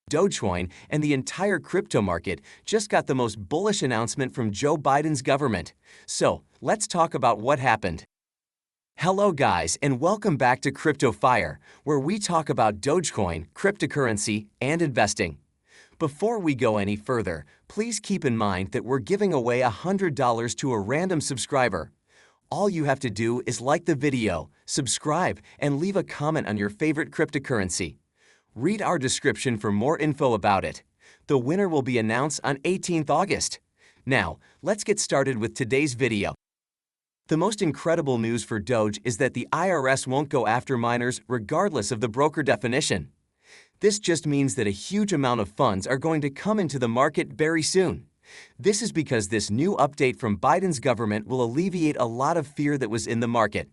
Dogecoin and the entire crypto market just got the most bullish announcement from Joe Biden's government. So, let's talk about what happened. Hello guys, and welcome back to Crypto Fire, where we talk about Dogecoin, cryptocurrency, and investing. Before we go any further, please keep in mind that we're giving away $100 to a random subscriber. All you have to do is like the video, subscribe, and leave a comment on your favorite cryptocurrency. Read our description for more info about it. The winner will be announced on 18th August. Now, let's get started with today's video. The most incredible news for Doge is that the IRS won't go after miners regardless of the broker definition. This just means that a huge amount of funds are going to come into the market very soon. This is because this new update from Biden's government will alleviate a lot of fear that was in the market.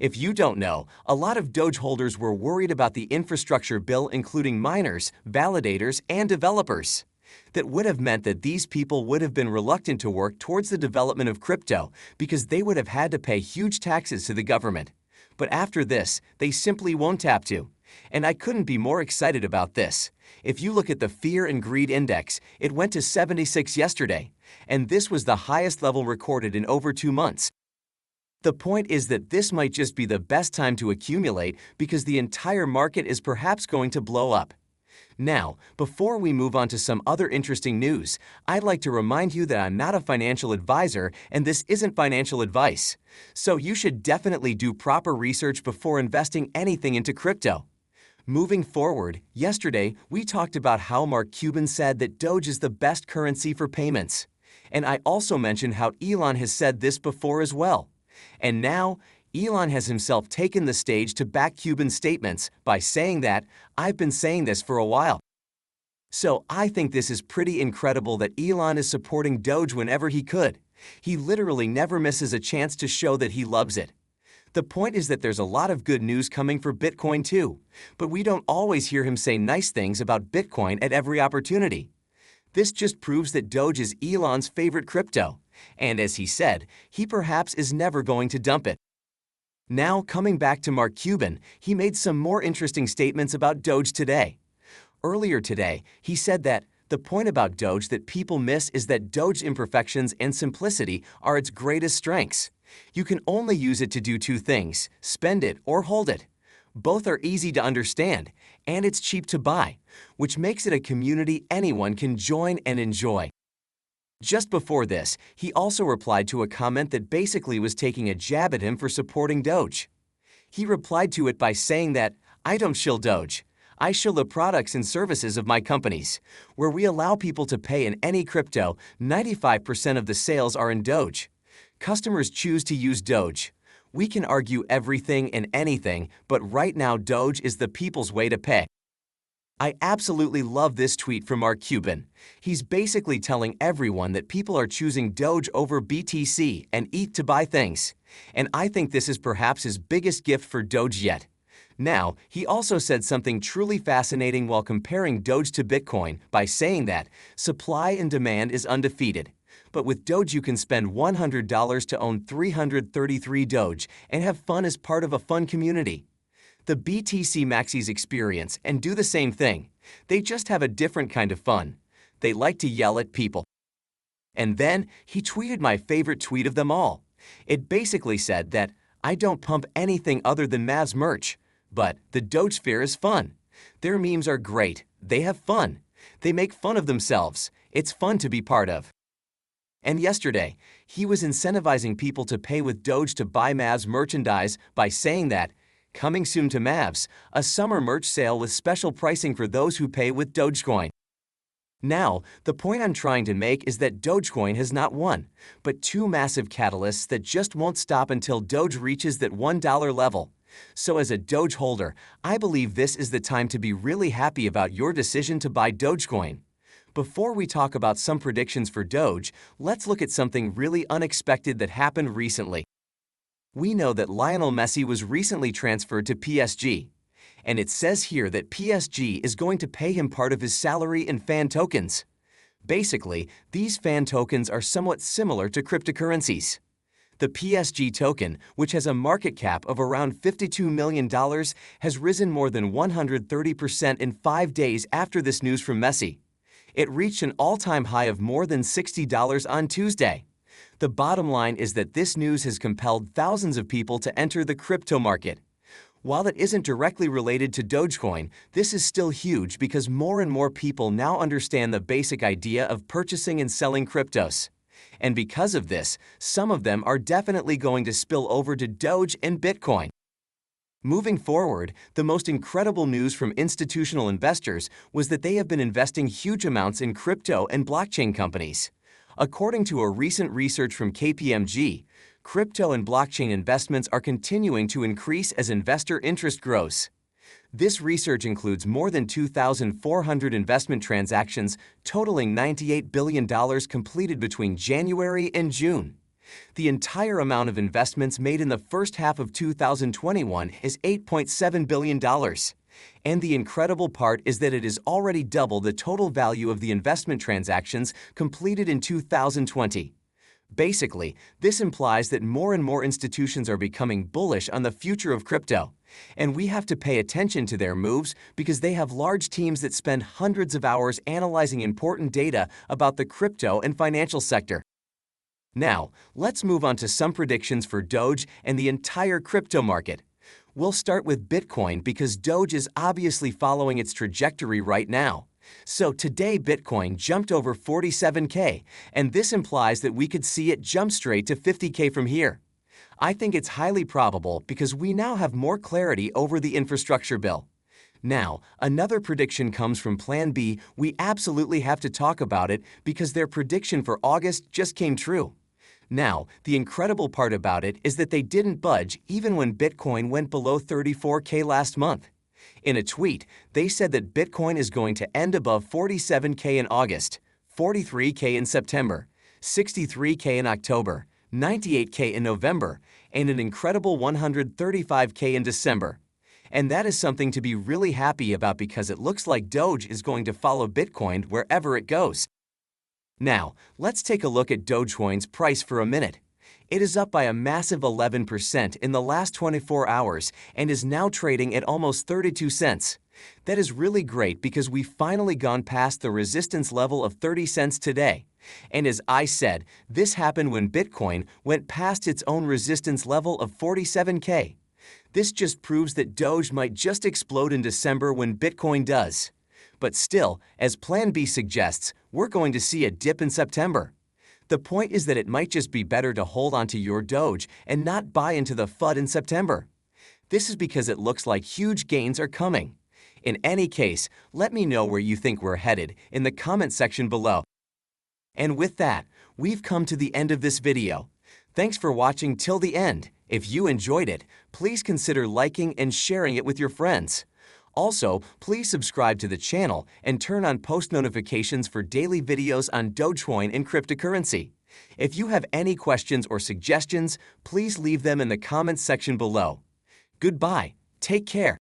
If you don't know, a lot of Doge holders were worried about the infrastructure bill including miners, validators, and developers. That would have meant that these people would have been reluctant to work towards the development of crypto because they would have had to pay huge taxes to the government. But after this, they simply won't have to. And I couldn't be more excited about this. If you look at the Fear and Greed Index, it went to 76 yesterday, and this was the highest level recorded in over 2 months. The point is that this might just be the best time to accumulate because the entire market is perhaps going to blow up. Now, before we move on to some other interesting news, I'd like to remind you that I'm not a financial advisor and this isn't financial advice. So you should definitely do proper research before investing anything into crypto. Moving forward, yesterday we talked about how Mark Cuban said that Doge is the best currency for payments. And I also mentioned how Elon has said this before as well. And now, Elon has himself taken the stage to back Cuban's statements by saying that, "I've been saying this for a while." So I think this is pretty incredible that Elon is supporting Doge whenever he could. He literally never misses a chance to show that he loves it. The point is that there's a lot of good news coming for Bitcoin too, but we don't always hear him say nice things about Bitcoin at every opportunity. This just proves that Doge is Elon's favorite crypto, and as he said, he perhaps is never going to dump it. Now, coming back to Mark Cuban, he made some more interesting statements about Doge today. Earlier today, he said that the point about Doge that people miss is that Doge's imperfections and simplicity are its greatest strengths. You can only use it to do 2 things, spend it or hold it. Both are easy to understand, and it's cheap to buy, which makes it a community anyone can join and enjoy. Just before this, he also replied to a comment that basically was taking a jab at him for supporting Doge. He replied to it by saying that, "I don't shill Doge. I shill the products and services of my companies, where we allow people to pay in any crypto. 95% of the sales are in Doge. Customers choose to use Doge. We can argue everything and anything, but right now Doge is the people's way to pay." I absolutely love this tweet from Mark Cuban. He's basically telling everyone that people are choosing Doge over BTC and ETH to buy things. And I think this is perhaps his biggest gift for Doge yet. Now, he also said something truly fascinating while comparing Doge to Bitcoin by saying that supply and demand is undefeated. But with Doge you can spend $100 to own 333 Doge and have fun as part of a fun community. The BTC maxis experience and do the same thing. They just have a different kind of fun. They like to yell at people. And then he tweeted my favorite tweet of them all. It basically said that I don't pump anything other than Mavs merch, but the Doge sphere is fun. Their memes are great. They have fun. They make fun of themselves. It's fun to be part of. And yesterday, he was incentivizing people to pay with Doge to buy Mavs merchandise by saying that, "Coming soon to Mavs, a summer merch sale with special pricing for those who pay with Dogecoin." Now, the point I'm trying to make is that Dogecoin has not one, but 2 massive catalysts that just won't stop until Doge reaches that $1 level. So as a Doge holder, I believe this is the time to be really happy about your decision to buy Dogecoin. Before we talk about some predictions for Doge, let's look at something really unexpected that happened recently. We know that Lionel Messi was recently transferred to PSG, and it says here that PSG is going to pay him part of his salary in fan tokens. Basically, these fan tokens are somewhat similar to cryptocurrencies. The PSG token, which has a market cap of around $52 million, has risen more than 130% in 5 days after this news from Messi. It reached an all-time high of more than $60 on Tuesday. The bottom line is that this news has compelled thousands of people to enter the crypto market. While it isn't directly related to Dogecoin, this is still huge because more and more people now understand the basic idea of purchasing and selling cryptos. And because of this, some of them are definitely going to spill over to Doge and Bitcoin. Moving forward, the most incredible news from institutional investors was that they have been investing huge amounts in crypto and blockchain companies. According to a recent research from KPMG, crypto and blockchain investments are continuing to increase as investor interest grows. This research includes more than 2,400 investment transactions totaling $98 billion completed between January and June. The entire amount of investments made in the first half of 2021 is $8.7 billion. And the incredible part is that it is already double the total value of the investment transactions completed in 2020. Basically, this implies that more and more institutions are becoming bullish on the future of crypto. And we have to pay attention to their moves because they have large teams that spend hundreds of hours analyzing important data about the crypto and financial sector. Now, let's move on to some predictions for Doge and the entire crypto market. We'll start with Bitcoin because Doge is obviously following its trajectory right now. So today Bitcoin jumped over 47K, and this implies that we could see it jump straight to 50K from here. I think it's highly probable because we now have more clarity over the infrastructure bill. Now, another prediction comes from Plan B. We absolutely have to talk about it because their prediction for August just came true. Now, the incredible part about it is that they didn't budge even when Bitcoin went below 34K last month. In a tweet, they said that Bitcoin is going to end above 47K in August, 43K in September, 63K in October, 98K in November, and an incredible 135K in December. And that is something to be really happy about because it looks like Doge is going to follow Bitcoin wherever it goes. Now, let's take a look at Dogecoin's price for a minute. It is up by a massive 11% in the last 24 hours and is now trading at almost 32 cents. That is really great because we've finally gone past the resistance level of 30 cents today. And as I said, this happened when Bitcoin went past its own resistance level of 47K. This just proves that Doge might just explode in December when Bitcoin does. But still, as Plan B suggests, we're going to see a dip in September. The point is that it might just be better to hold onto your Doge and not buy into the FUD in September. This is because it looks like huge gains are coming. In any case, let me know where you think we're headed in the comment section below. And with that, we've come to the end of this video. Thanks for watching till the end. If you enjoyed it, please consider liking and sharing it with your friends. Also, please subscribe to the channel and turn on post notifications for daily videos on Dogecoin and cryptocurrency. If you have any questions or suggestions, please leave them in the comments section below. Goodbye. Take care.